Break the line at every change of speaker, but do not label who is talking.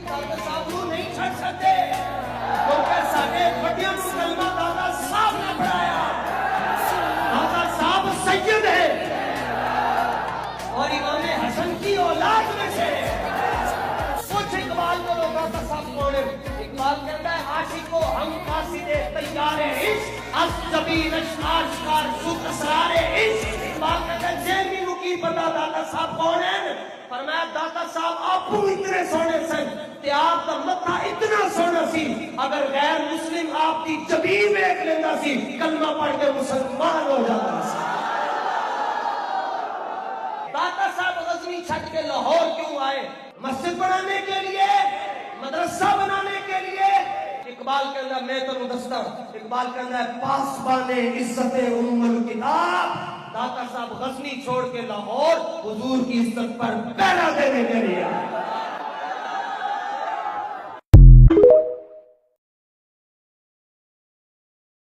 Doctor صاحب نو نہیں چھڑ سکتے کیونکہ سارے بڑیاں کو کلمہ دادا صاحب نے پڑھایا. دادا صاحب سید ہے اور امام حسن کی اولاد میں سے. کچھ اقبال کو لوگ دادا صاحب کون ہے؟ اقبال کہتا ہے عاشقو ہم قاصد تیار عشق از زبین آشکار سوت اسرار عشق. اقبال کہتا ہے جے مینوں کی پتا دادا صاحب کون ہے؟ فرمایا دادا صاحب آپ اتنے سونے سن تے آپ دا متھا اتنا سونا سی اگر غیر مسلم آپ دی جبین دیکھ لیندا سی کلمہ پڑھ کے مسلمان ہو جاتا سی. دادا صاحب غزنی چھٹ کے لاہور کیوں آئے؟ مسجد بنانے کے لیے, مدرسہ بنانے کے لیے. اقبال کہندا میں تانوں دسدا, اقبال کہندا ہے پاسبان عزت ام الکتاب. داتا صاحب غزنی چھوڑ کے لاہور حضور کی عزت پر پہرا دینے کے لیے.